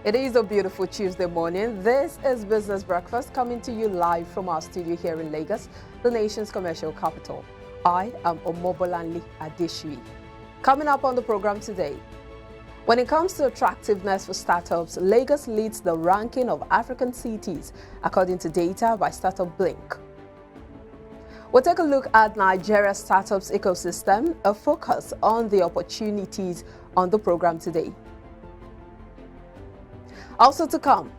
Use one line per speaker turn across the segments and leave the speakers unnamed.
It is a beautiful Tuesday morning. This is Business Breakfast coming to you live from our studio here in Lagos, the nation's commercial capital. I am Omobolanle Adeshui. Coming up on the program today, when it comes to attractiveness for startups, Lagos leads the ranking of African cities according to data by Startup Blink. We'll take a look at Nigeria's startups ecosystem, a focus on the opportunities on the program today. Also to come,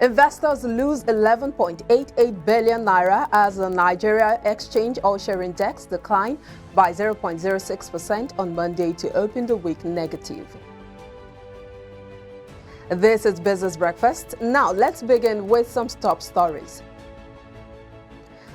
investors lose 11.88 billion naira as the Nigeria Exchange All-Share Index declined by 0.06% on Monday to open the week negative. This is Business Breakfast. Now let's begin with some top stories.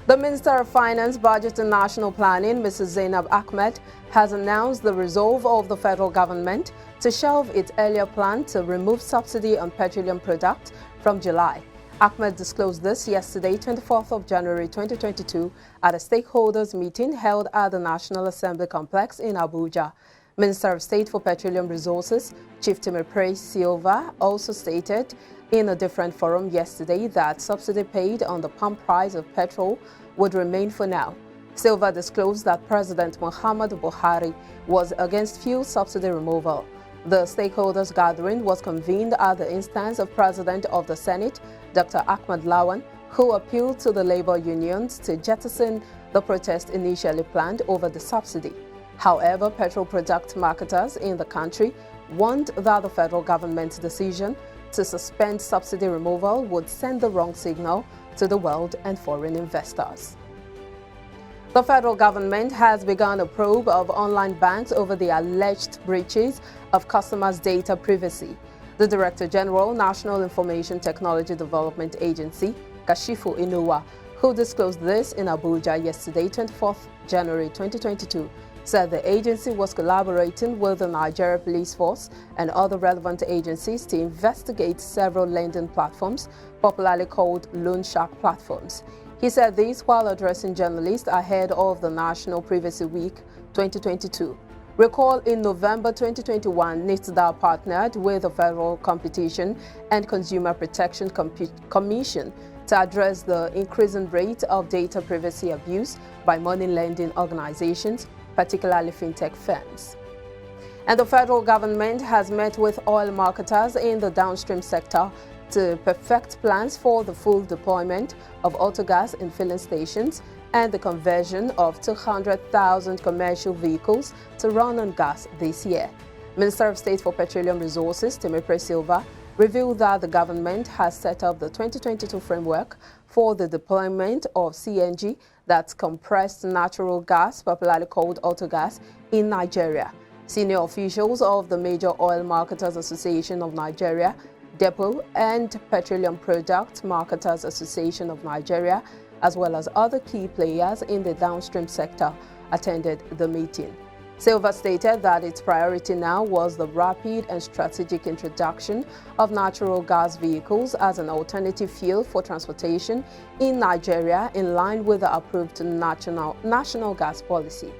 The Minister of Finance, Budget and National Planning, Mrs. Zainab Ahmed, has announced the resolve of the federal government to shelve its earlier plan to remove subsidy on petroleum products from July. Ahmed disclosed this yesterday, 24th of January 2022, at a stakeholders meeting held at the National Assembly Complex in Abuja. Minister of State for Petroleum Resources, Chief Timothy Silva, also stated in a different forum yesterday that subsidy paid on the pump price of petrol would remain for now. Silva disclosed that President Muhammadu Buhari was against fuel subsidy removal. The stakeholders gathering was convened at the instance of President of the Senate, Dr. Ahmed Lawan, who appealed to the labor unions to jettison the protest initially planned over the subsidy. However, petrol product marketers in the country warned that the federal government's decision to suspend subsidy removal would send the wrong signal to the world and foreign investors. The federal government has begun a probe of online banks over the alleged breaches of customers' data privacy. The Director General, National Information Technology Development Agency, Kashifu Inuwa, who disclosed this in Abuja yesterday, 24th January 2022, said the agency was collaborating with the Nigeria Police Force and other relevant agencies to investigate several lending platforms, popularly called loan shark platforms. He said this while addressing journalists ahead of the National Privacy Week 2022. Recall in November 2021, NITDA partnered with the Federal Competition and Consumer Protection Commission to address the increasing rate of data privacy abuse by money lending organizations, particularly fintech firms. And the federal government has met with oil marketers in the downstream sector to perfect plans for the full deployment of autogas in filling stations and the conversion of 200,000 commercial vehicles to run on gas this year. Minister of State for Petroleum Resources, Timothy Silva, revealed that the government has set up the 2022 framework for the deployment of CNG, that's compressed natural gas, popularly called autogas, in Nigeria. Senior officials of the Major Oil Marketers Association of Nigeria, Depot, and Petroleum Product Marketers Association of Nigeria, as well as other key players in the downstream sector, attended the meeting. Silva stated that its priority now was the rapid and strategic introduction of natural gas vehicles as an alternative fuel for transportation in Nigeria in line with the approved national gas policy.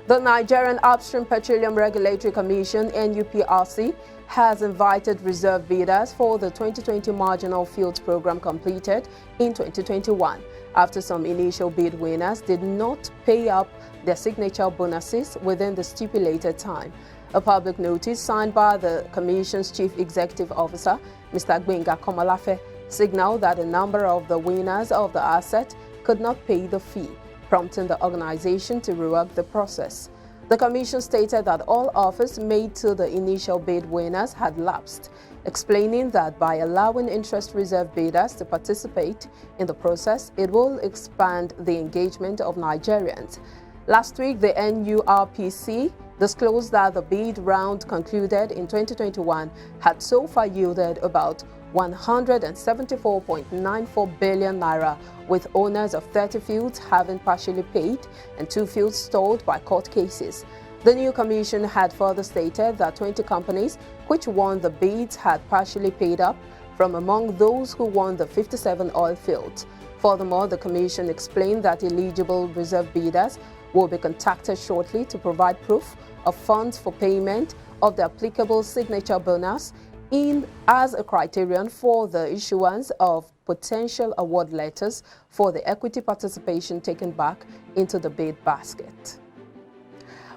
The Nigerian Upstream Petroleum Regulatory Commission, NUPRC, has invited reserve bidders for the 2020 Marginal Fields Program completed in 2021 after some initial bid winners did not pay up their signature bonuses within the stipulated time. A public notice signed by the Commission's Chief Executive Officer, Mr. Gbenga Komolafe, signaled that a number of the winners of the asset could not pay the fee, prompting the organization to rework the process. The Commission stated that all offers made to the initial bid winners had lapsed, explaining that by allowing interest reserve bidders to participate in the process, it will expand the engagement of Nigerians. Last week, the NURPC disclosed that the bid round concluded in 2021 had so far yielded about 174.94 billion naira, with owners of 30 fields having partially paid and 2 fields stalled by court cases. The new commission had further stated that 20 companies which won the bids had partially paid up from among those who won the 57 oil fields. Furthermore, the commission explained that eligible reserve bidders will be contacted shortly to provide proof of funds for payment of the applicable signature bonus in as a criterion for the issuance of potential award letters for the equity participation taken back into the bid basket.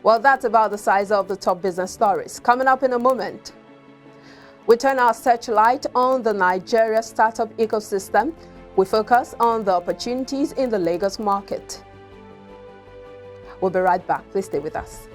Well, that's about the size of the top business stories. Coming up in a moment, we turn our searchlight on the Nigeria startup ecosystem. We focus on the opportunities in the Lagos market. We'll be right back. Please stay with us.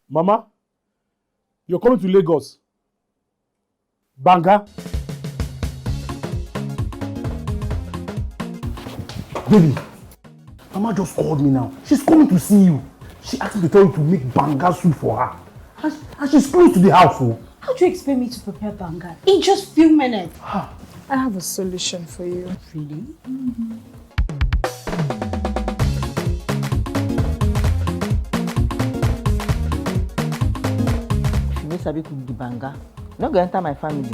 Mama, you're coming to Lagos. Banga. Baby, Mama just called me now. She's coming to see you. She asked me to tell you to make banga soup for her. And she's close to the house. Oh.
How do you expect me to prepare banga in just few minutes?
I have a solution for you.
Really?
Mm-hmm.
If you cook the banga, not going to enter my family.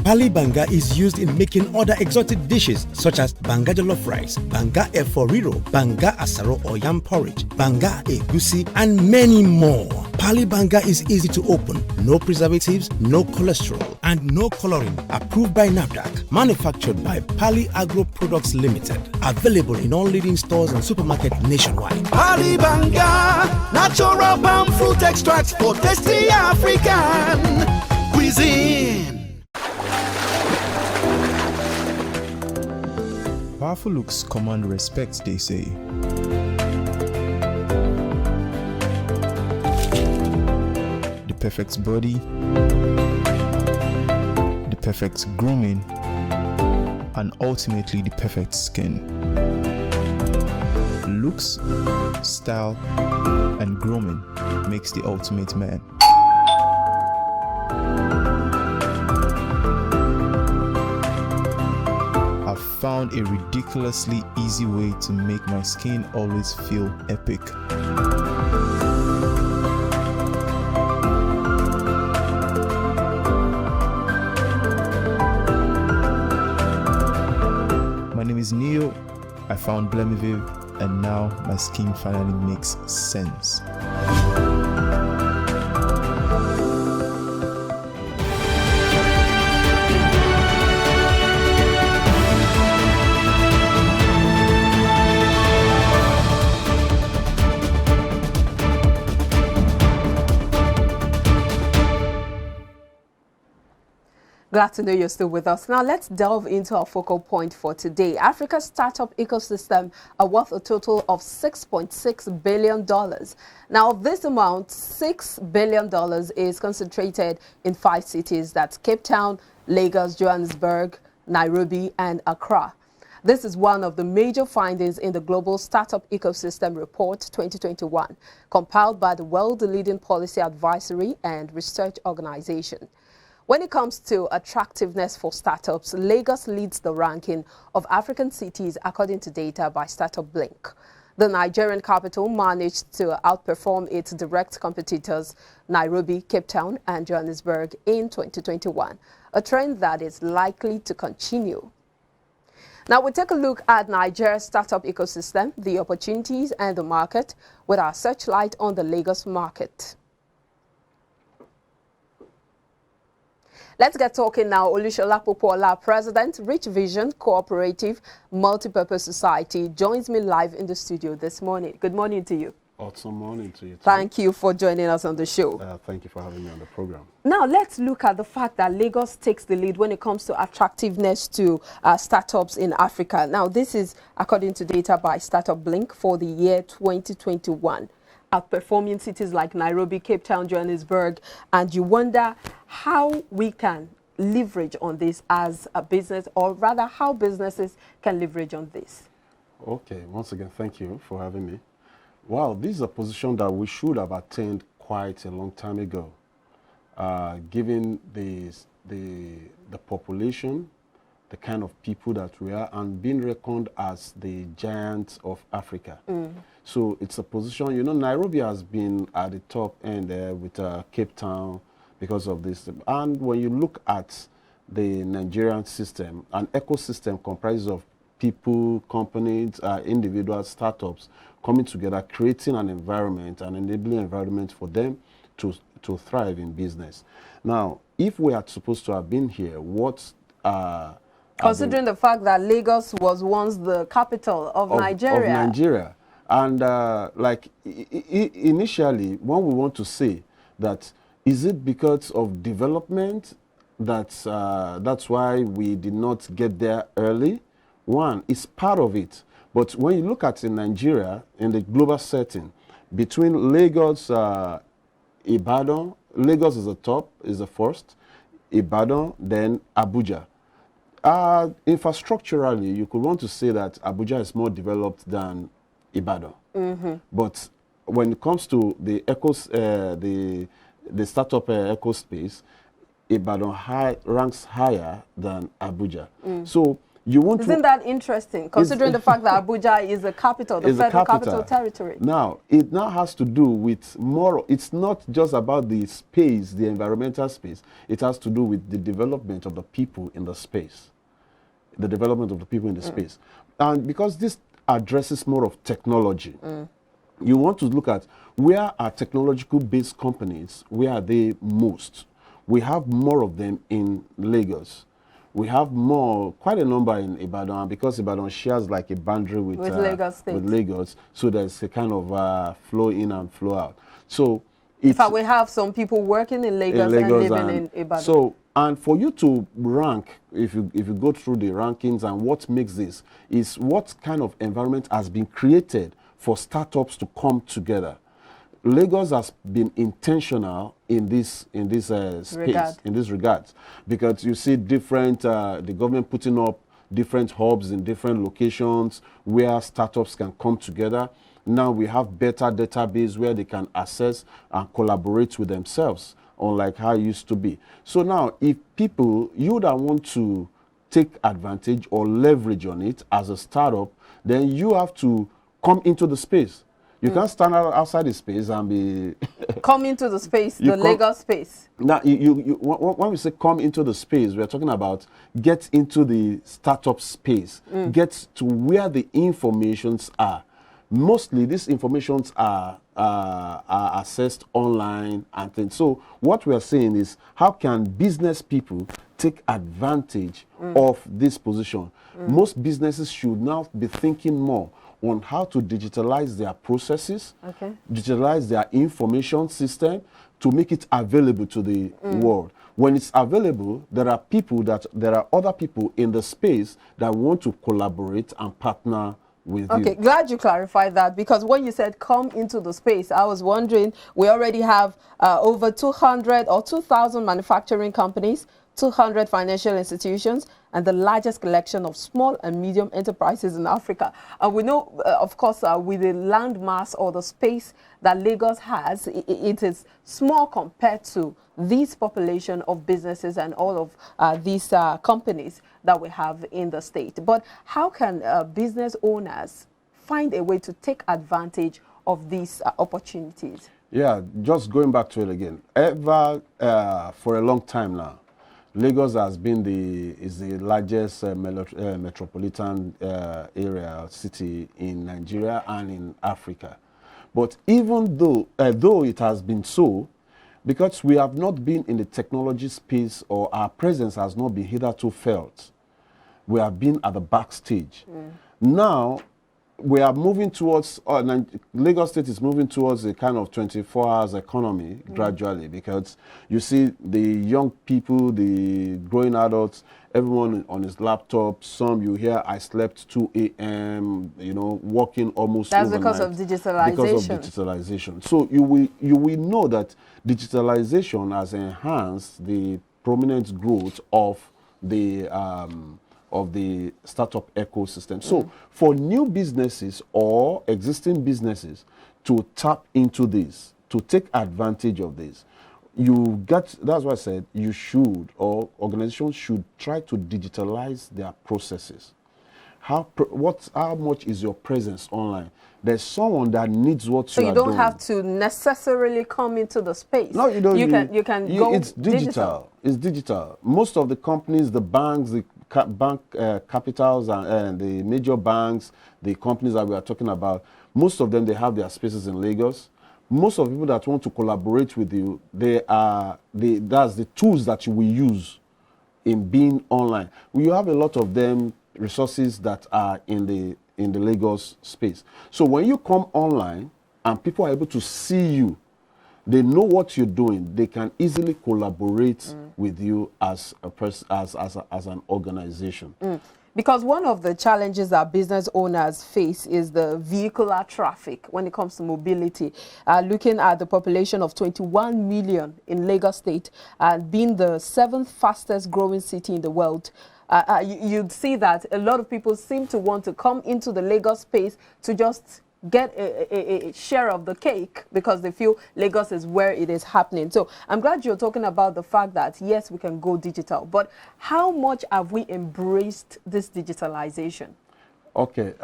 Pali banga is used in making other exotic dishes such as banga jollof rice, banga efo riro, banga asaro or yam porridge, banga egusi, and many more. Pali banga is easy to open, no preservatives, no cholesterol. and no coloring. Approved by NAFDAC. Manufactured by Pali Agro Products Limited. Available in all leading stores and supermarkets nationwide.
Pali Banga, natural palm fruit extracts for tasty African cuisine.
Powerful looks command respect, they say. The perfect body, the perfect grooming, and ultimately the perfect skin. Looks, style, and grooming makes the ultimate man. I've found a ridiculously easy way to make my skin always feel epic. My name is Neo. I found Blemiviv, and now my skin finally makes sense.
Glad to know you're still with us. Now let's delve into our focal point for today. Africa's startup ecosystem are worth a total of $6.6 billion. Now of this amount, $6 billion is concentrated in 5 cities. That's Cape Town, Lagos, Johannesburg, Nairobi, and Accra. This is one of the major findings in the Global Startup Ecosystem Report 2021, compiled by the World Leading Policy Advisory and Research Organization. When it comes to attractiveness for startups, Lagos leads the ranking of African cities according to data by Startup Blink. The Nigerian capital managed to outperform its direct competitors, Nairobi, Cape Town, and Johannesburg in 2021, a trend that is likely to continue. Now we take a look at Nigeria's startup ecosystem, the opportunities and the market with our searchlight on the Lagos market. Let's get talking now. Olushola Popola, President, Rich Vision Cooperative Multipurpose Society, joins me live in the studio this morning. Good morning to you.
Awesome morning to you too.
Thank you for joining us on the show.
Thank you for having me on the program.
Now, let's look at the fact that Lagos takes the lead when it comes to attractiveness to startups in Africa. Now, this is according to data by Startup Blink for the year 2021. Outperforming cities like Nairobi, Cape Town, Johannesburg, and you wonder how we can leverage on this as a business, or rather how businesses can leverage on this.
Okay, once again, thank you for having me. Wow, this is a position that we should have attained quite a long time ago, given the population, the kind of people that we are, and being reckoned as the giants of Africa. So it's a position, you know, Nairobi has been at the top end with Cape Town because of this. And when you look at the Nigerian system, an ecosystem comprises of people, companies, individuals, startups coming together, creating an environment, an enabling environment for them to thrive in business. Now, if we are supposed to have been here, what
considering the fact that Lagos was once the capital of Nigeria.
And like initially, when we want to say that, is it because of development that's why we did not get there early? One, it's part of it. But when you look at in Nigeria, in the global setting, between Lagos, Ibadan, Lagos is the top, is the first, Ibadan, then Abuja. Infrastructurally, you could want to say that Abuja is more developed than Ibadan. But when it comes to the the startup eco space, Ibadan ranks higher than Abuja. So you want
Isn't that interesting, considering the fact that Abuja is the capital, the federal capital territory?
Now, it now has to do with more, it's not just about the space, the environmental space. It has to do with the development of the people in the space. The development of the people in the space. And because this addresses more of technology, you want to look at where are technological-based companies, where are they most? we have more of them in Lagos. We have quite a number in Ibadan, because Ibadan shares like a boundary with
Lagos State.
with Lagos, so there's a kind of flow in and flow out. So
in fact, we have some people working in Lagos and living in Ibadan.
So, and for you to rank, if you go through the rankings, and what makes this is what kind of environment has been created for startups to come together. Lagos has been intentional in this space, in this regards, because you see different the government putting up different hubs in different locations where startups can come together. Now we have better database where they can access and collaborate with themselves, unlike how it used to be. So now, if you that want to take advantage or leverage on it as a startup, then you have to come into the space. You can't stand outside the space and be...
Come into the space, the Lagos space.
Now, when we say come into the space, we're talking about get into the startup space. Get to where the informations are. Mostly, these informations are accessed online and things. So, what we are saying is, how can business people take advantage of this position? Most businesses should now be thinking more on how to digitalize their processes, digitalize their information system to make it available to the world. When it's available, there are other people in the space that want to collaborate and partner with you.
Okay, glad you clarified that, because when you said come into the space, I was wondering, we already have over 200 or 2,000 manufacturing companies, 200 financial institutions, and the largest collection of small and medium enterprises in Africa. And we know, of course, with the land mass or the space that Lagos has, it is small compared to this population of businesses and all of these companies that we have in the state. But how can business owners find a way to take advantage of these opportunities?
Yeah, just going back to it again. For a long time now, Lagos has been the largest metropolitan area city in Nigeria and in Africa. But even though it has been so, because we have not been in the technology space, or our presence has not been hitherto felt, we have been at the backstage. Now, we are moving towards, Lagos State is moving towards a kind of 24 hours economy gradually, because you see the young people, the growing adults, everyone on his laptop. Some you hear, I slept 2 a.m., working almost
That's
overnight.
because of digitalization.
Because of digitalization. So you will know that digitalization has enhanced the prominent growth of the startup ecosystem. So for new businesses or existing businesses to tap into this, to take advantage of this, that's why I said you should, or organizations should, try to digitalize their processes. How much is your presence online? There's someone that needs what you are doing. So you don't
have to necessarily come into the space.
No, you don't.
You can go
It's digital. It's digital. Most of the companies, the banks, the bank capitals, and the major banks, the companies that we are talking about, most of them, they have their spaces in Lagos. Most of the people that want to collaborate with you, that's the tools that you will use in being online. You have a lot of them, resources that are in the Lagos space. So when you come online and people are able to see you, they know what you're doing, they can easily collaborate with you as a person, as an organization.
Because one of the challenges that business owners face is the vehicular traffic when it comes to mobility. Looking at the population of 21 million in Lagos State, being the 7th fastest growing city in the world, you'd see that a lot of people seem to want to come into the Lagos space to just get a share of the cake, because they feel Lagos is where it is happening. So I'm glad you're talking about the fact that, yes, we can go digital, but how much have we embraced this digitalization?
Okay,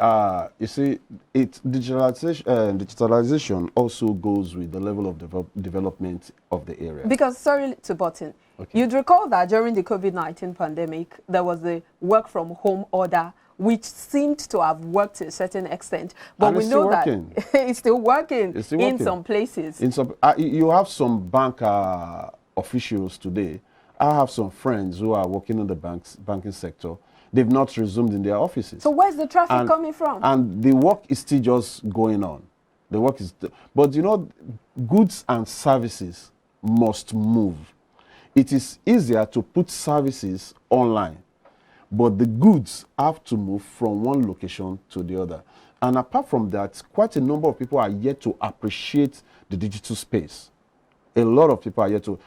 you see, digitalization also goes with the level of development of the area.
Because, sorry to butt in, you'd recall that during the COVID-19 pandemic, there was the work from home order, which seemed to have worked to a certain extent, but we know that it's still working in some places.
You have some bank officials today. I have some friends who are working in the banking sector. They've not resumed in their offices.
So where's the traffic coming from?
And the work is still just going on. The work is, but you know, goods and services must move. It is easier to put services online, but the goods have to move from one location to the other. And apart from that, quite a number of people are yet to appreciate the digital space. A lot of people are yet to.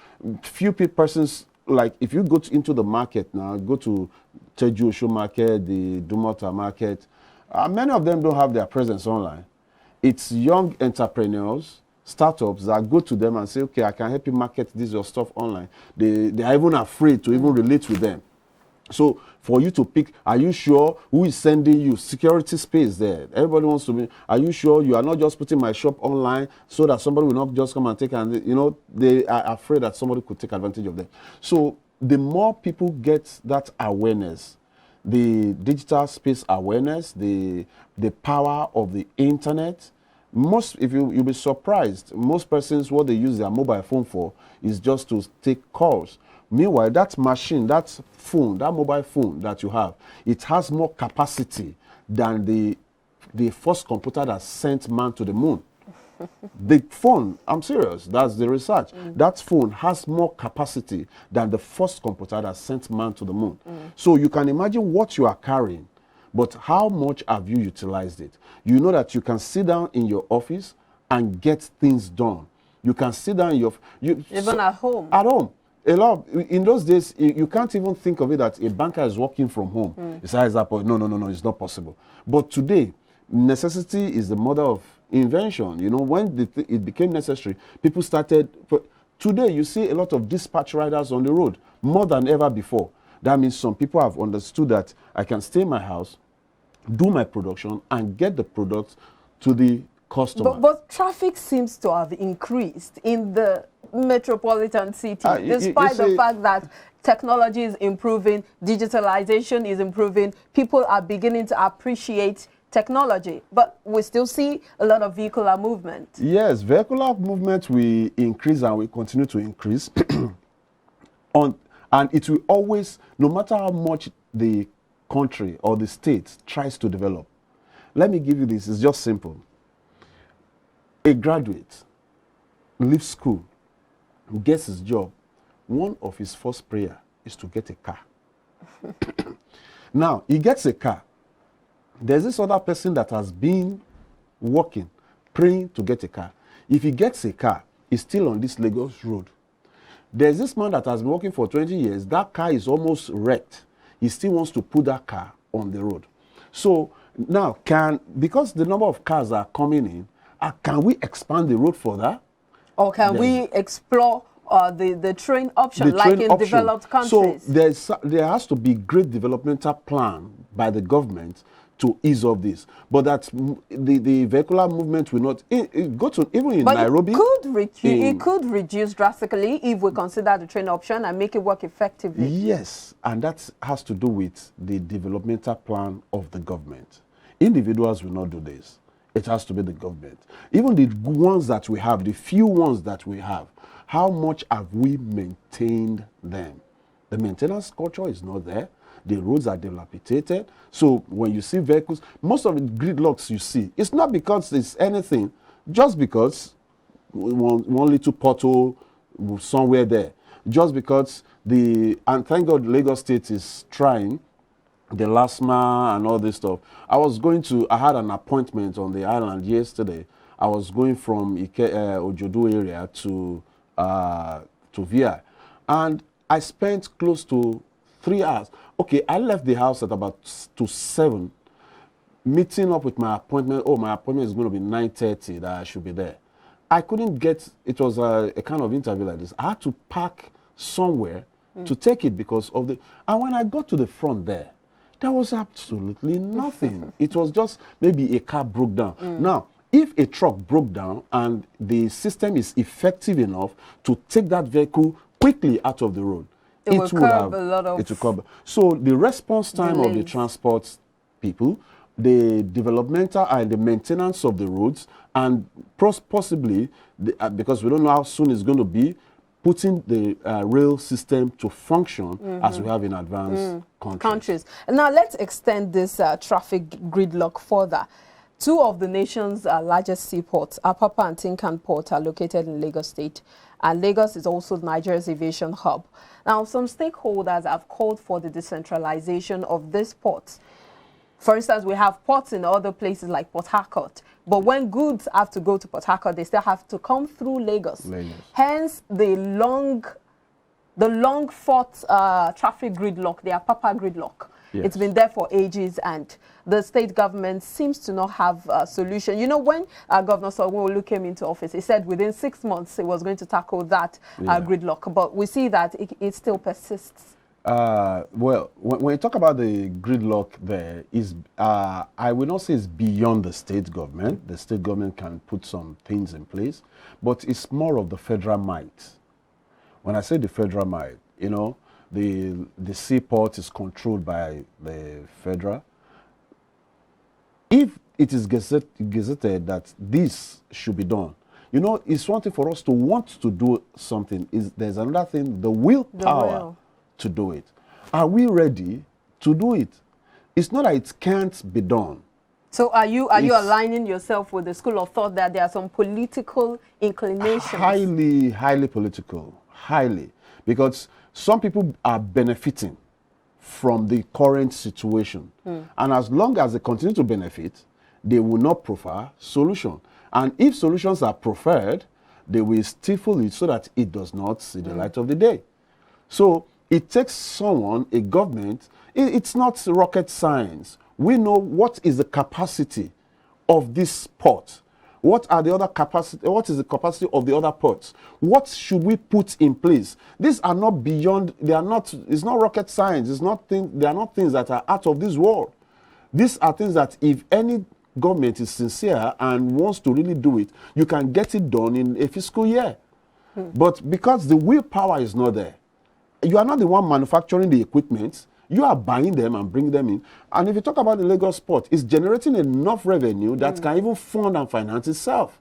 Few persons, like if you go into the market now, go to Teju market, the Dumota market, many of them don't have their presence online. It's young entrepreneurs, startups that go to them and say, okay, I can help you market this your stuff online. They are even afraid to even relate with them. So for you to pick, are you sure who is sending you? Security space there. Everybody wants to be, are you sure you are not just putting my shop online so that somebody will not just come and take, and you know, they are afraid that somebody could take advantage of them. So the more people get that awareness, the digital space awareness, the power of the internet, you'll be surprised, most persons, what they use their mobile phone for is just to take calls. Meanwhile, that machine, that phone, that mobile phone that you have, it has more capacity than the first computer that sent man to the moon. The phone, I'm serious, that's the research. That phone has more capacity than the first computer that sent man to the moon. So you can imagine what you are carrying, but how much have you utilized it? You know that you can sit down in your office and get things done. You can sit down in your...
At home.
At home. A lot in those days, you can't even think of it that a banker is working from home. Besides that point, no, it's not possible. But today, necessity is the mother of invention. You know, when it became necessary, people started. Today, you see a lot of dispatch riders on the road, more than ever before. That means some people have understood that I can stay in my house, do my production, and get the product to the customer.
But traffic seems to have increased in the metropolitan city, despite the fact that technology is improving, digitalization is improving, people are beginning to appreciate technology, but we still see a lot of vehicular movement.
Yes, vehicular movement will increase and will continue to increase. And it will always, no matter how much the country or the state tries to develop. Let me give you this, it's just simple. A graduate leaves school, gets his job, one of his first prayer is to get a car. Now, he gets a car. There's this other person that has been working, praying to get a car. If he gets a car, he's still on this Lagos road. There's this man that has been working for 20 years. That car is almost wrecked. He still wants to put that car on the road. So now, because the number of cars are coming in, can we expand the road further?
Or can we explore the train option, developed countries?
So there has to be great developmental plan by the government to ease off this. But that the vehicular movement will not go to, even in Nairobi.
It could reduce drastically if we consider the train option and make it work effectively.
Yes, and that has to do with the developmental plan of the government. Individuals will not do this. It has to be the government. Even the ones that we have, the few ones that we have, how much have we maintained them? The maintenance culture is not there. The roads are dilapidated. So when you see vehicles, most of the gridlocks you see, it's not because it's anything, just because one little pothole somewhere there. Just because and thank God Lagos State is trying, the LASMA and all this stuff. I had an appointment on the island yesterday. I was going from Ojodu area to VI. And I spent close to 3 hours. Okay, I left the house at about 7, meeting up with my appointment. Oh, my appointment is going to be 9:30, that I should be there. I couldn't get, it was a kind of interview like this. I had to park somewhere to take it because of and when I got to the front there was absolutely nothing. It was just maybe a car broke down. Now, if a truck broke down and the system is effective enough to take that vehicle quickly out of the road, it would curb a lot of... So the response time of the transport people, the developmental and the maintenance of the roads, and possibly, because we don't know how soon it's going to be, putting the rail system to function as we have in advanced countries.
And now let's extend this traffic gridlock further. Two of the nation's largest seaports, Apapa and Tinkan Port, are located in Lagos State. And Lagos is also Nigeria's aviation hub. Now, some stakeholders have called for the decentralization of these ports. For instance, we have ports in other places like Port Harcourt. But when goods have to go to Port Harcourt, they still have to come through Lagos. Hence, the long fought traffic gridlock, the Apapa gridlock. Yes. It's been there for ages, and the state government seems to not have a solution. You know, when Governor Sanwo-Olu came into office, he said within 6 months he was going to tackle that gridlock. But we see that it still persists.
Well, when you talk about the gridlock there, I will not say it's beyond the state government. The state government can put some things in place, but it's more of the federal might. When I say the federal might, you know, the seaport is controlled by the federal. If it is gazetted that this should be done, you know, it's one thing for us to want to do something. There's another thing, the willpower to do it. Are we ready to do it? It's not that it can't be done.
So are you aligning yourself with the school of thought that there are some political inclinations?
Highly political, highly. Because some people are benefiting from the current situation. And as long as they continue to benefit, they will not prefer solution. And if solutions are preferred, they will stifle it so that it does not see the light of the day. So it takes someone, a government, it's not rocket science. We know what is the capacity of this port. What are the other capacity? What is the capacity of the other ports? What should we put in place? These are not beyond. They are not. It's not rocket science. It's not. They are not things that are out of this world. These are things that if any government is sincere and wants to really do it, you can get it done in a fiscal year. But because the willpower is not there, you are not the one manufacturing the equipment. You are buying them and bringing them in. And if you talk about the Lagos port, it's generating enough revenue that can even fund and finance itself.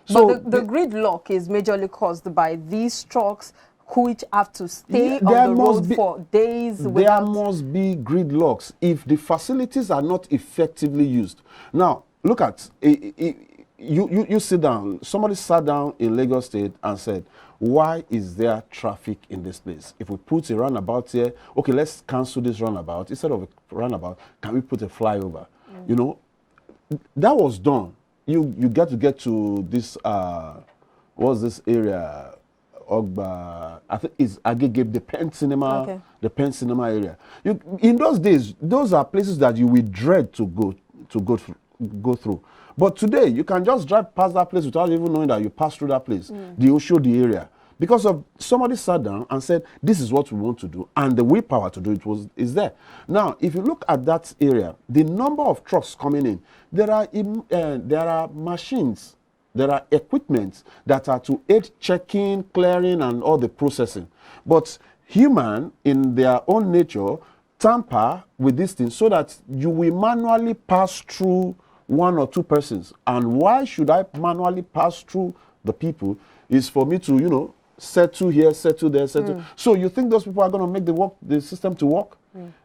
So but the gridlock is majorly caused by these trucks which have to stay on the road for days.
There must be gridlocks if the facilities are not effectively used. Now, look at, you sit down. Somebody sat down in Lagos State and said, why is there traffic in this place? If we put a roundabout here, okay, let's cancel this roundabout. Instead of a roundabout, can we put a flyover? You know, that was done. You get to this, what's this area? Ogba, I think it's Agege, the Penn Cinema, the Penn Cinema area. In those days, those are places that you would dread to go through. But today, you can just drive past that place without even knowing that you passed through that place. The Oshodi area. Because of somebody sat down and said, this is what we want to do. And the willpower to do it is there. Now, if you look at that area, the number of trucks coming in, there are machines, there are equipment that are to aid checking, clearing, and all the processing. But human, in their own nature, tamper with these things so that you will manually pass through one or two persons. And why should I manually pass through the people? Is for me to, you know, settle here, settle there, settle. So you think those people are going to make the system to work?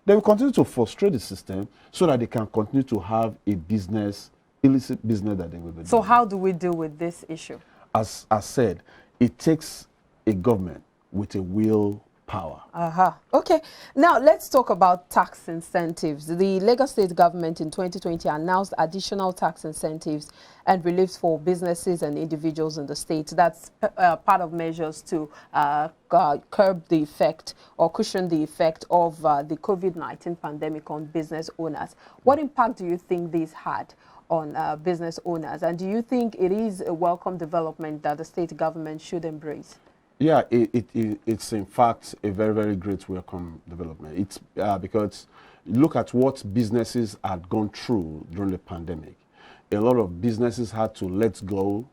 They will continue to frustrate the system so that they can continue to have a business, illicit business that they will be doing.
So how do we deal with this issue?
As I said, it takes a government with a will power.
Okay. Now let's talk about tax incentives. The Lagos State government in 2020 announced additional tax incentives and reliefs for businesses and individuals in the state. That's part of measures to curb the effect or cushion the effect of the COVID-19 pandemic on business owners. What impact do you think this had on business owners? And do you think it is a welcome development that the state government should embrace?
Yeah, it's in fact a very, very great welcome development. It's because look at what businesses had gone through during the pandemic. A lot of businesses had to let go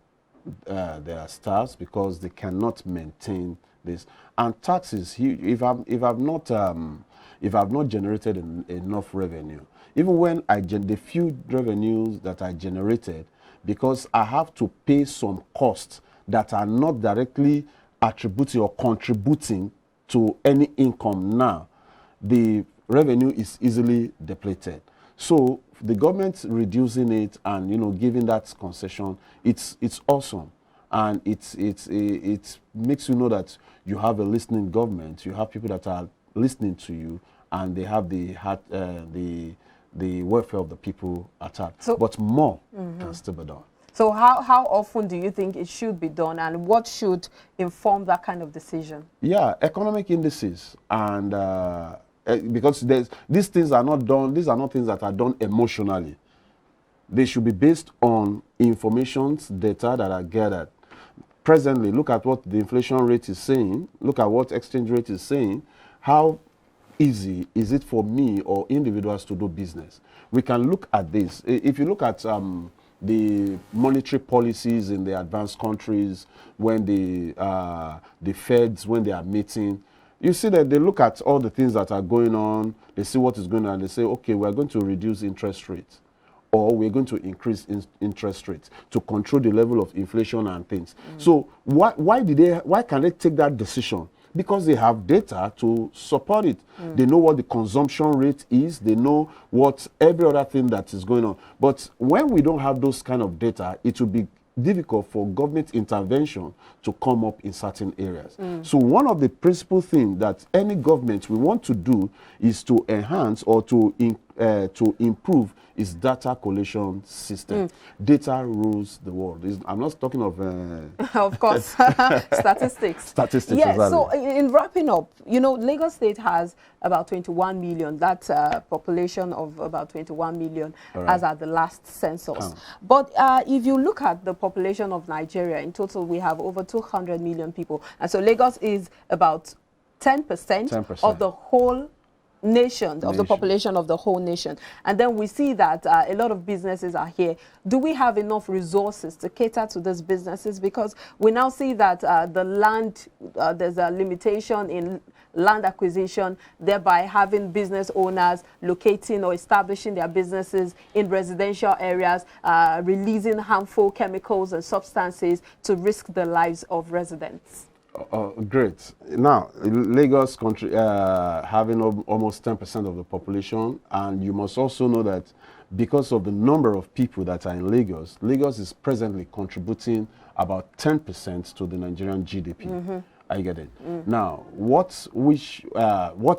their staffs because they cannot maintain this. And taxes, if I've not generated enough revenue, even when the few revenues that I generated, because I have to pay some costs that are not directly attributing or contributing to any income now, the revenue is easily depleted. So the government reducing it and, you know, giving that concession, it's awesome. And it makes you know that you have a listening government, you have people that are listening to you, and they have the heart, the welfare of the people at heart. So, but more can still be done.
So how often do you think it should be done, and what should inform that kind of decision? Yeah,
economic indices, and because these things are not done, these are not things that are done emotionally. They should be based on information, data that are gathered. Presently, look at what the inflation rate is saying, look at what exchange rate is saying. How easy is it for me or individuals to do business? We can look at this. If you look at the monetary policies in the advanced countries, when the feds, when they are meeting, you see that they look at all the things that are going on, they see what is going on, and they say, okay, we're going to reduce interest rates, or we're going to increase interest rates to control the level of inflation and things. So why can they take that decision? Because they have data to support it. They know what the consumption rate is. They know what every other thing that is going on. But when we don't have those kind of data, it will be difficult for government intervention to come up in certain areas. So one of the principal things that any government we want to do is to enhance or to improve its data collection system. Data rules the world. I'm not talking of
of course, statistics.
Statistics,
yeah,
exactly.
So in wrapping up, you know, Lagos State has about 21 million. That's a population of about 21 million as at the last census. But if you look at the population of Nigeria, in total we have over 200 million people. And so Lagos is about 10% of the whole nation, of the population of the whole nation. And then we see that a lot of businesses are here. Do we have enough resources to cater to these businesses? Because we now see that the land, there's a limitation in land acquisition, thereby having business owners locating or establishing their businesses in residential areas, releasing harmful chemicals and substances to risk the lives of residents.
Great. Now, Lagos country having almost 10% of the population, and you must also know that because of the number of people that are in Lagos, Lagos is presently contributing about 10% to the Nigerian GDP. I get it. Now, what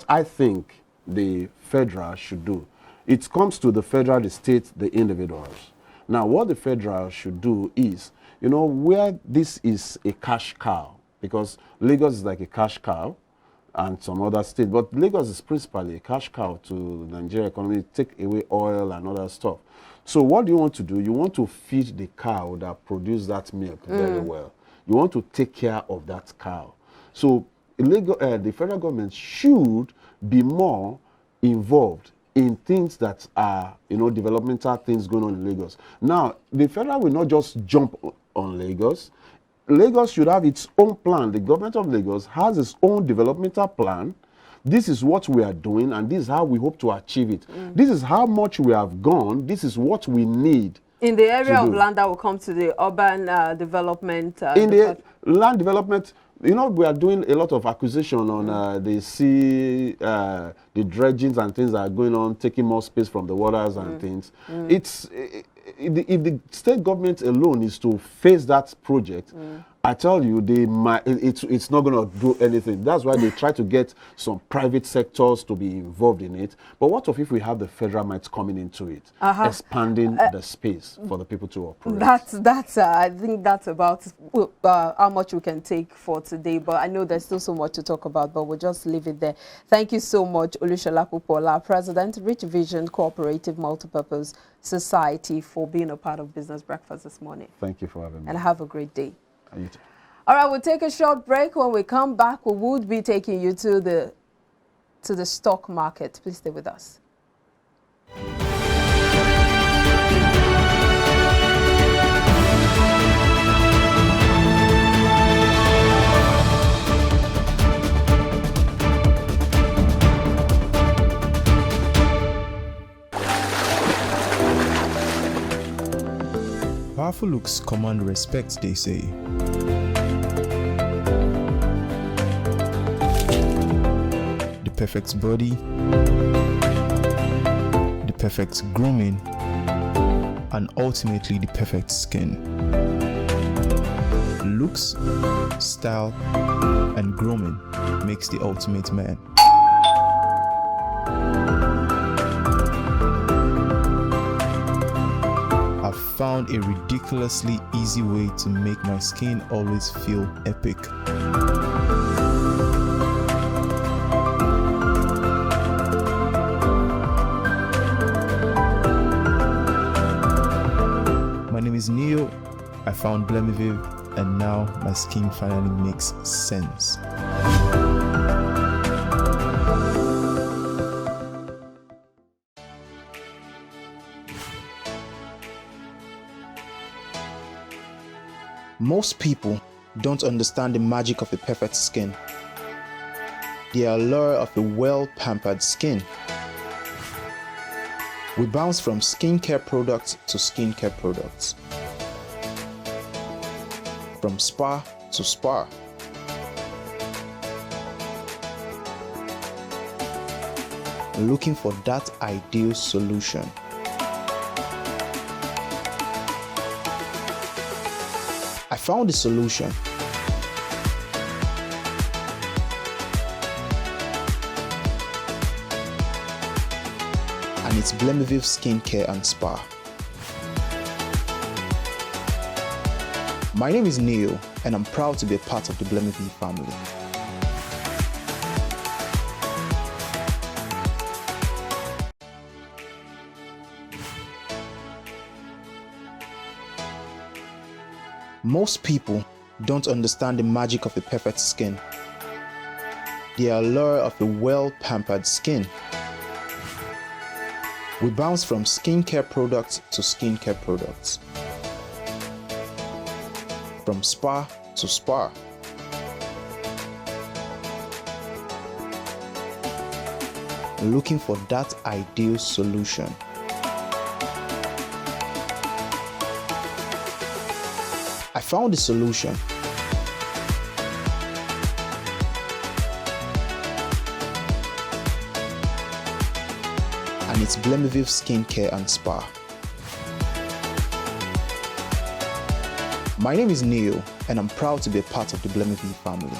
I think the federal should do, it comes to the federal, the state, the individuals. Now, what the federal should do is, you know, where this is a cash cow, because Lagos is like a cash cow and some other states, but Lagos is principally a cash cow to the Nigerian economy, take away oil and other stuff. So what do you want to do? You want to feed the cow that produces that milk very well. You want to take care of that cow. So the federal government should be more involved in things that are, you know, developmental things going on in Lagos. Now, the federal will not just jump on Lagos. Lagos should have its own plan. The government of Lagos has its own developmental plan. This is what we are doing, and this is how we hope to achieve it. This is how much we have gone. This is what we need. In the area of land that will come to the urban development. In the land development, you know, we are doing a lot of acquisition on the sea, the dredgings and things that are going on, taking more space from the waters and things. If the state government alone is to face that project, I tell you, it's not going to do anything. That's why they try to get some private sectors to be involved in it. But what if we have the federal might coming into it, expanding the space for the people to operate? I think that's about how much we can take for today. But I know there's still so much to talk about, but we'll just leave it there. Thank you so much, Olushola Popola, President, Rich Vision Cooperative Multipurpose Society, for being a part of Business Breakfast this morning. Thank you for having me. And have a great day. All right, we'll take a short break. When we come back, we would be taking you to the stock market. Please stay with us.
Powerful looks command respect, they say. perfect body, the perfect grooming, and ultimately the perfect skin. Looks, style, and grooming makes the ultimate man. I've found a ridiculously easy way to make my skin always feel epic. My name is Neo. I found Blemiviv, and now my skin finally makes sense.
Most people don't understand the magic of the perfect skin, the allure of a well-pampered skin. We bounce from skincare products to skincare products, from spa to spa. Looking for that ideal solution. I found the solution. And it's Blemiviv Skincare and Spa. My name is Neo, and I'm proud to be a part of the Blemiviv family. Most people don't understand the magic of the perfect skin, the allure of a well-pampered skin. We bounce from skincare products to skincare products, from spa to spa. Looking for that ideal solution. I found the solution. And it's Blemiviv Skincare and Spa. My name is Neo, and I'm proud to be a part of the Blemiviv family.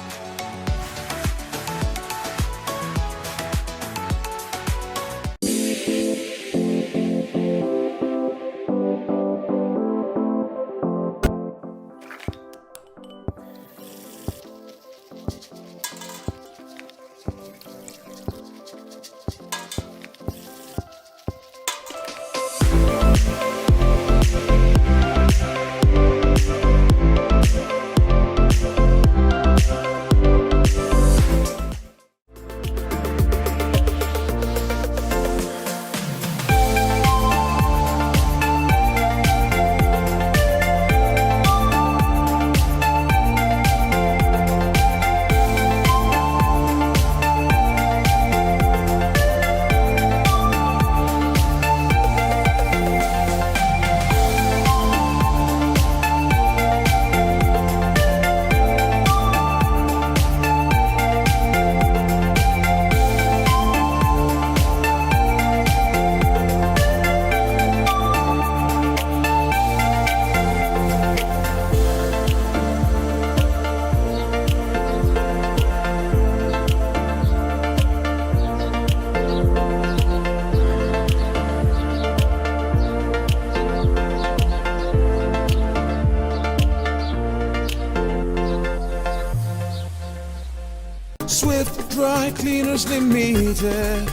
Swift Dry Cleaners Limited,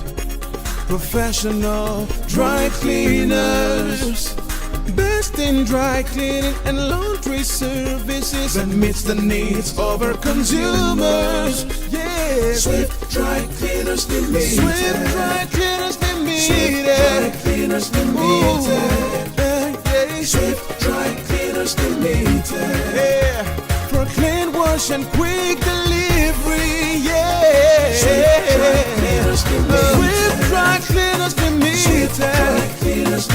professional dry cleaners, best in dry cleaning and laundry services that meets the needs of our consumers. Yeah, Swift Dry Cleaners Limited, Swift Dry Cleaners Limited, Swift Dry Cleaners Limited, yeah, Swift Dry Cleaners Limited, yeah, for clean wash and quick delivery, yeah. Swift Dry Cleaners Limited, Swift Dry Cleaners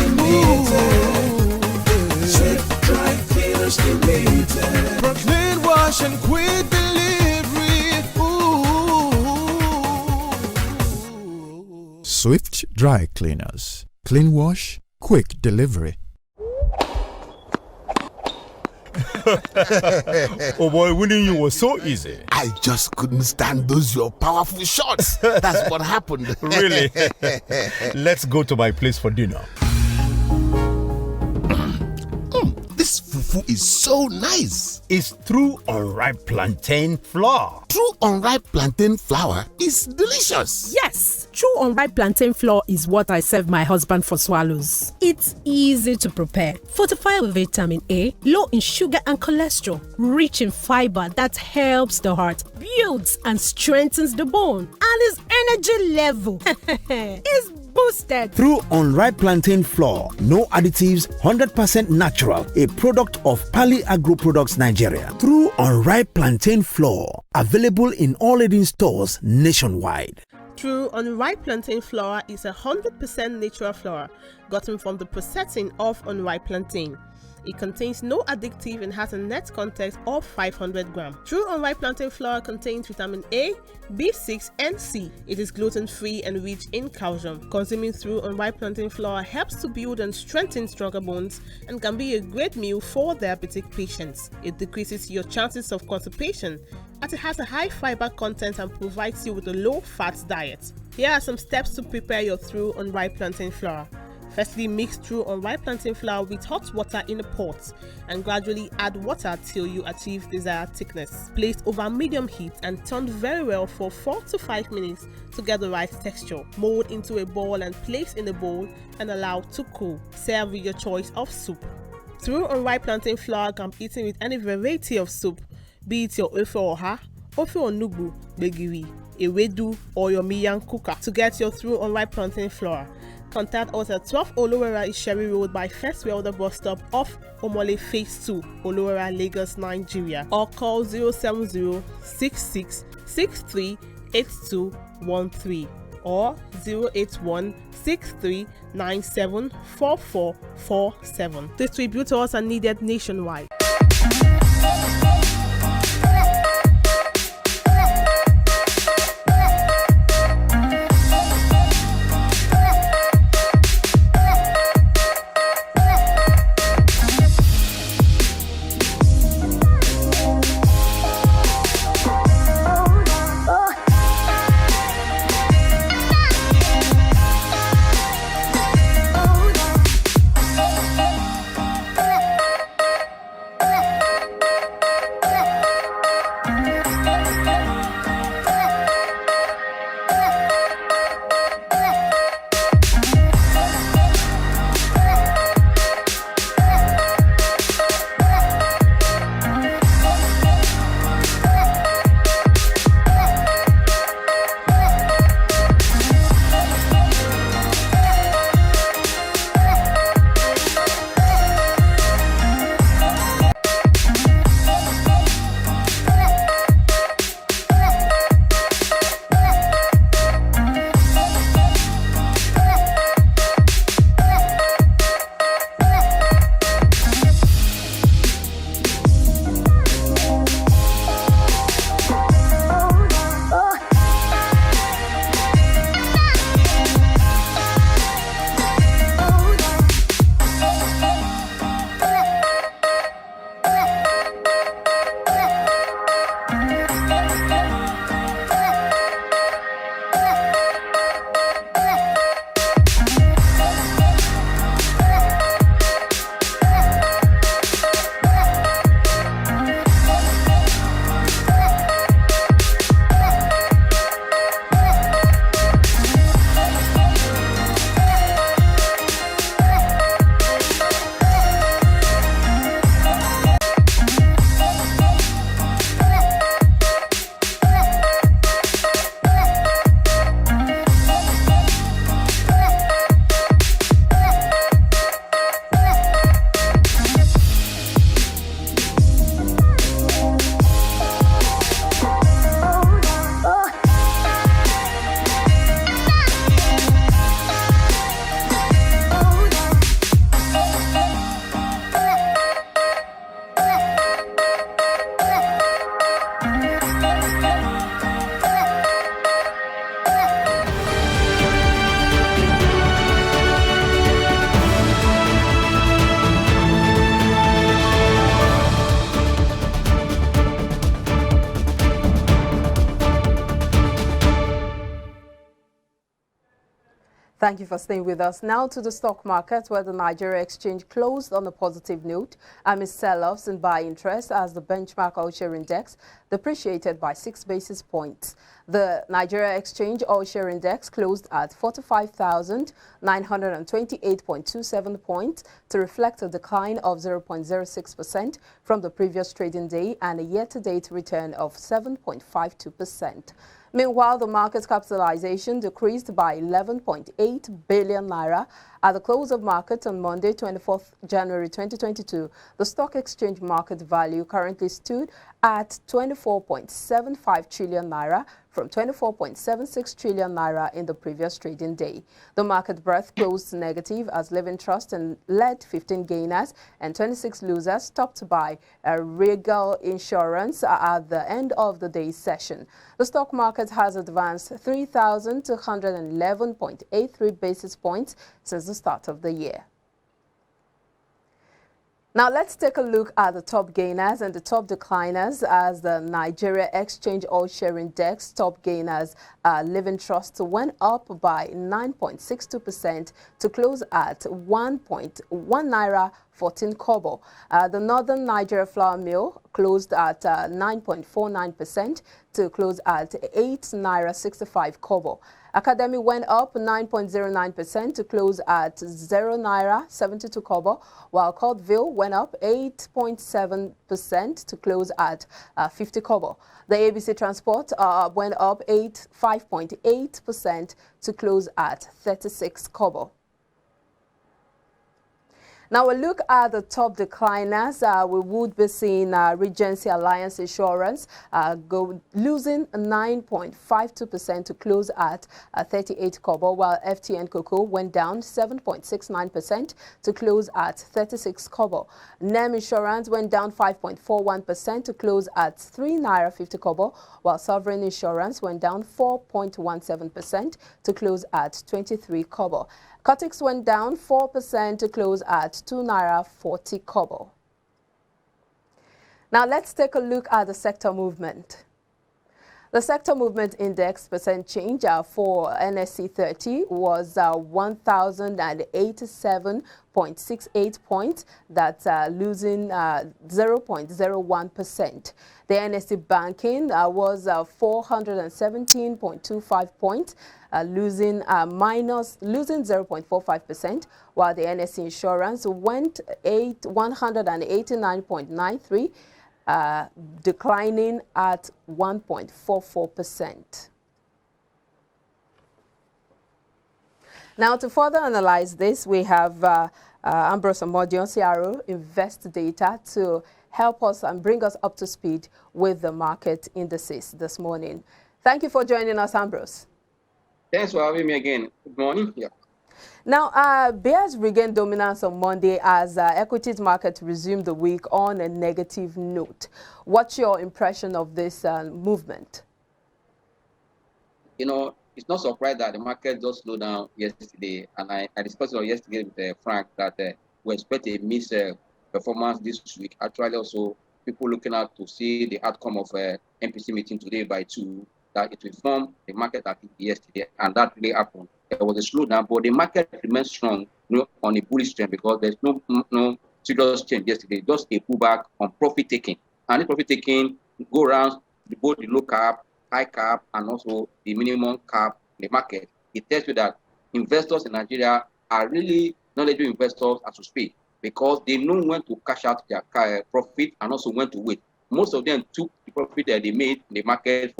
Limited, Swift Dry Cleaners Limited, for clean wash and quick delivery. Ooh,
Swift Dry Cleaners. Clean wash, quick delivery.
Oh boy, winning you was so easy.
I just couldn't stand those your powerful shots. That's what happened.
Really? Let's go to my place for dinner.
This fufu is so nice.
It's through unripe plantain flour.
True unripe plantain flour is delicious.
Yes, true unripe plantain flour is what I serve my husband for swallows. It's easy to prepare, fortified with vitamin A, low in sugar and cholesterol, rich in fiber that helps the heart, builds and strengthens the bone, and his energy level is boosted.
Through unripe plantain flour, no additives, 100% natural, a product of Pali Agro Products Nigeria. Through unripe plantain flour, available in all leading stores nationwide.
True unripe plantain flour is 100% natural flour gotten from the processing of unripe plantain. It contains no addictive and has a net content of 500 grams. True unripe plantain flour contains vitamin A, B6 and C. It is gluten-free and rich in calcium. Consuming through unripe plantain flour helps to build and strengthen stronger bones and can be a great meal for diabetic patients. It decreases your chances of constipation as it has a high fiber content and provides you with a low-fat diet. Here are some steps to prepare your through unripe plantain flour. Firstly, mix through unripe plantain flour with hot water in a pot and gradually add water till you achieve desired thickness. Place over medium heat and turn very well for 4 to 5 minutes to get the right texture. Mold into a ball and place in a bowl and allow to cool. Serve with your choice of soup. Through unripe plantain flour can be eaten with any variety of soup, be it your ofe oha, ofe onugbu, begiri, ewedu, or your miyan kuka. To get your through unripe plantain flour, contact us at 12 Olowera Isheri Road by First Welder bus stop off Omole Phase 2, Olowera, Lagos, Nigeria, or call 070-6663-8213 or 081-6397-4447. Distributors are needed nationwide.
Thank you for staying with us. Now to the stock market, where the Nigeria exchange closed on a positive note amid sell-offs and buy interest as the benchmark all-share index depreciated by 6 basis points. The Nigeria exchange all-share index closed at 45,928.27 points to reflect a decline of 0.06% from the previous trading day and a year-to-date return of 7.52%. Meanwhile, the market capitalization decreased by 11.8 billion naira at the close of market on Monday, 24th January 2022. The stock exchange market value currently stood at 24.75 trillion naira from 24.76 trillion naira in the previous trading day. The market breadth closed negative as Living Trust and led 15 gainers and 26 losers, topped by Regal Insurance at the end of the day's session. The stock market has advanced 3,211.83 basis points since the start of the year. Now let's take a look at the top gainers and the top decliners as the Nigeria Exchange All-Share Index. Top gainers, Living Trust went up by 9.62% to close at 1.1 naira 14 kobo. The Northern Nigeria Flour Mill closed at 9.49% to close at 8 naira 65 kobo. Academy went up 9.09% to close at 0 naira 72 kobo, while Courtville went up 8.7% to close at 50 kobo. The ABC Transport went up 5.8% to close at 36 kobo. Now we look at the top decliners. We would be seeing Regency Alliance Insurance losing 9.52% to close at 38 kobo, while FTN Cocoa went down 7.69% to close at 36 kobo. NEM Insurance went down 5.41% to close at 3 naira 50 kobo, while Sovereign Insurance went down 4.17% to close at 23 kobo. Cotix went down 4% to close at 2 naira 40 kobo. Now let's take a look at the sector movement. The sector movement index percent change for NSE 30 was 1,087.68 points. That's losing 0.01%. The NSE banking was 417.25 points, losing 0.45%, while the NSE insurance went 189.93. Declining at 1.44%. Now, to further analyze this, we have Ambrose Amodion, CRO, Invest Data, to help us and bring us up to speed with the market indices this morning. Thank you for joining us, Ambrose.
Thanks for having me again. Good morning. Yeah.
Now, bears regained dominance on Monday as equities market resumed the week on a negative note. What's your impression of this movement?
You know, it's not surprised that the market just slowed down yesterday, and I discussed it yesterday with Frank that we expect a mixed performance this week. Actually, also people looking out to see the outcome of MPC meeting today by 2, that it will form the market activity yesterday, and that really happened. There was a slowdown, but the market remains strong, on a bullish trend because there's no serious change yesterday, just a pullback on profit taking. And the profit taking go around both the low cap, high cap, and also the minimum cap in the market. It tells you that investors in Nigeria are really knowledgeable investors as we speak, because they know when to cash out their profit and also when to wait. Most of them took the profit that they made in the market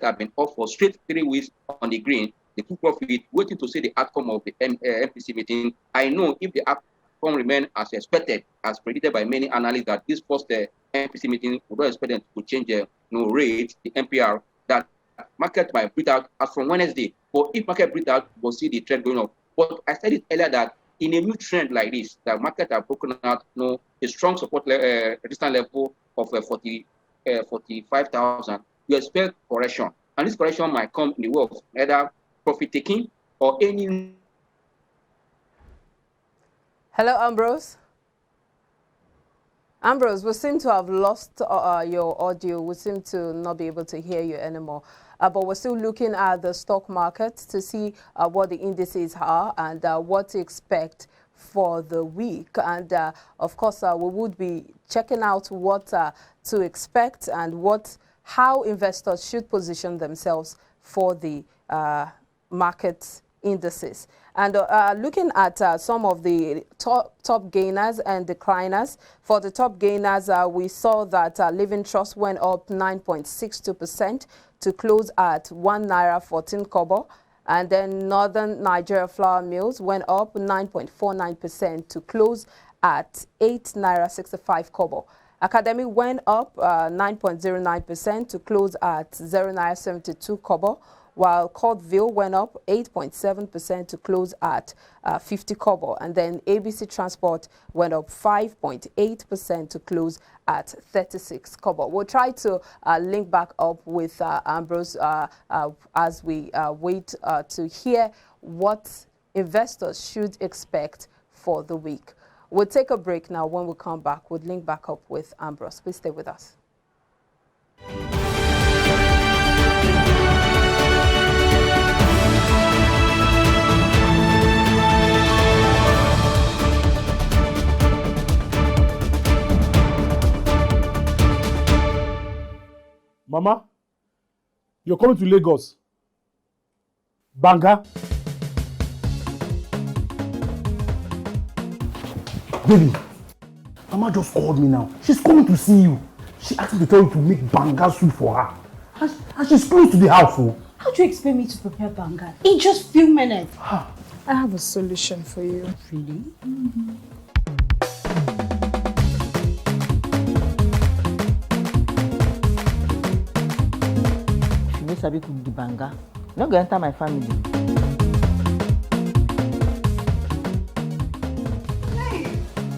have been off for straight 3 weeks on the green. They took profit, waiting to see the outcome of the MPC meeting. I know if the outcome remains as expected, as predicted by many analysts, that this first MPC meeting would not expect them to change rate, the MPR, that market might breathe out as from Wednesday. But if market breathe out, we'll see the trend going up. But I said it earlier that in a new trend like this, the market have broken out a strong support resistance level of 45,000. You expect correction, and this correction might come in the way of either profit taking or any.
Hello, Ambrose. Ambrose, we seem to have lost your audio. We seem to not be able to hear you anymore. But we're still looking at the stock market to see what the indices are and what to expect for the week. And of course, we would be checking out what to expect and how investors should position themselves for the market indices. And looking at some of the top gainers and decliners. For the top gainers, we saw that Living Trust went up 9.62% to close at 1 naira 14 kobo. And then Northern Nigeria Flour Mills went up 9.49% to close at 8 naira 65 kobo. Academy went up 9.09% to close at 0 naira 72 kobo, while Courtville went up 8.7% to close at 50 kobo. And then ABC Transport went up 5.8% to close at 36 kobo. We'll try to link back up with Ambrose as we wait to hear what investors should expect for the week. We'll take a break now. When we come back, we'll link back up with Ambrose. Please stay with us.
Mama, you're coming to Lagos. Banga. Baby, Mama just called me now. She's coming to see you. She asked me to tell you to make banga soup for her. And she's close to the house. Oh.
How do you expect me to prepare banga in just few minutes?
I have a solution for you.
Really?
Sabi cook the banga. No go enter my family.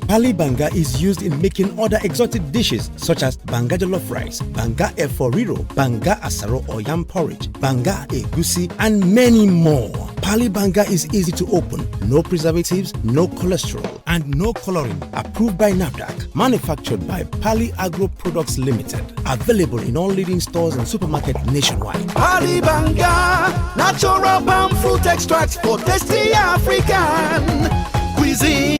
Pali banga is used in making other exotic dishes such as banga jollof rice, banga efo riro, banga asaro or yam porridge, banga egusi, and many more. Pali banga is easy to open, no preservatives, no cholesterol, and no coloring. Approved by NAFDAC. Manufactured by Pali Agro Products Limited. Available in all leading stores and supermarkets nationwide.
Pali banga, natural palm fruit extract for tasty African cuisine.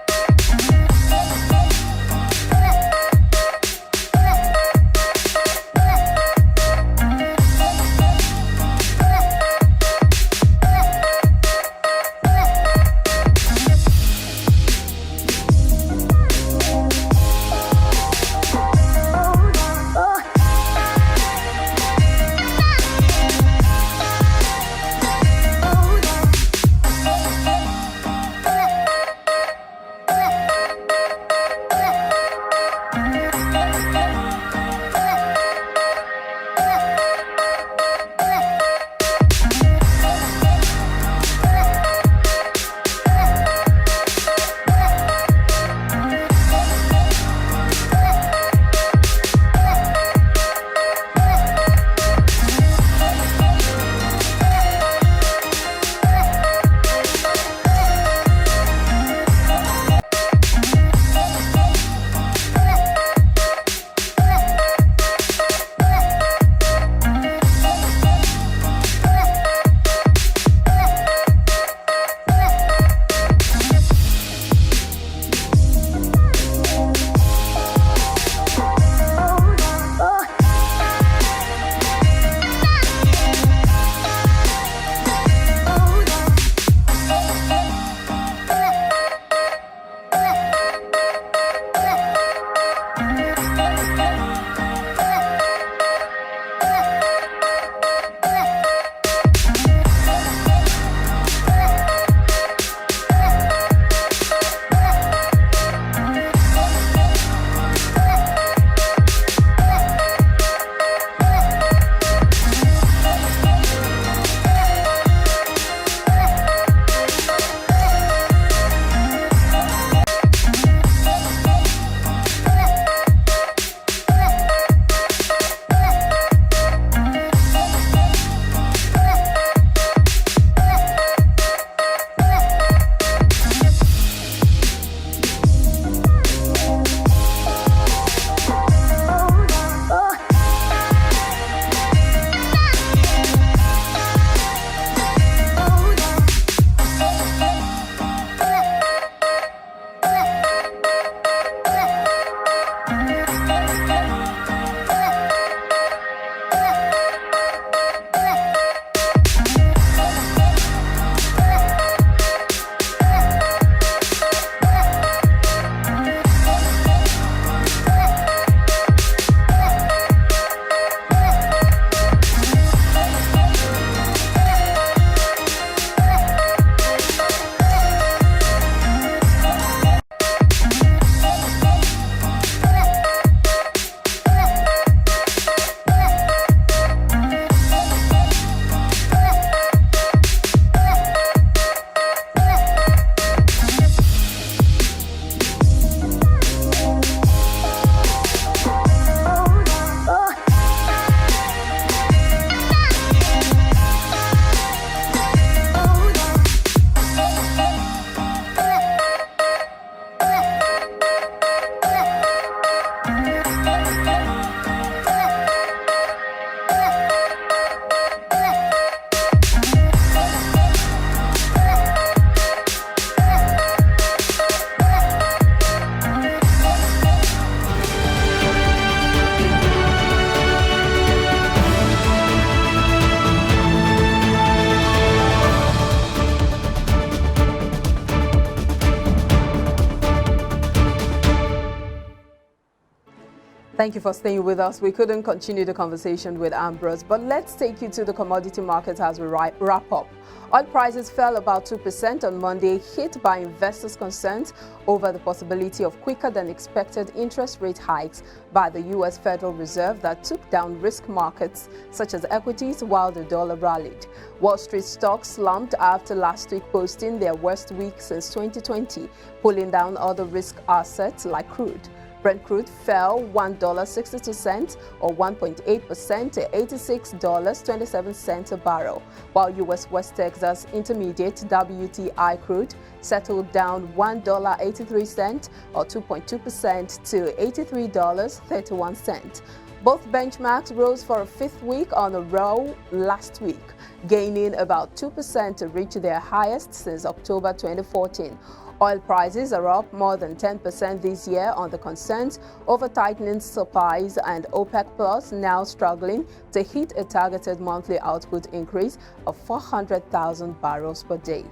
Thank you for staying with us. We couldn't continue the conversation with Ambrose, but let's take you to the commodity markets as we wrap up. Oil prices fell about 2% on Monday, hit by investors' concerns over the possibility of quicker than expected interest rate hikes by the U.S. Federal Reserve that took down risk markets such as equities while the dollar rallied. Wall Street stocks slumped after last week posting their worst week since 2020, pulling down other risk assets like crude. Brent crude fell $1.62 or 1.8% to $86.27 a barrel, while U.S. West Texas Intermediate WTI crude settled down $1.83 or 2.2% to $83.31. Both benchmarks rose for a fifth week on a row last week, gaining about 2% to reach their highest since October 2014. Oil prices are up more than 10% this year on the concerns over tightening supplies and OPEC Plus now struggling to hit a targeted monthly output increase of 400,000 barrels per day.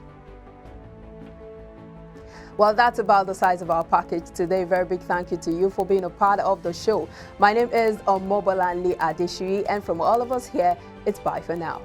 Well, that's about the size of our package today. Very big thank you to you for being a part of the show. My name is Omobolanle Adeshui, and from all of us here, it's bye for now.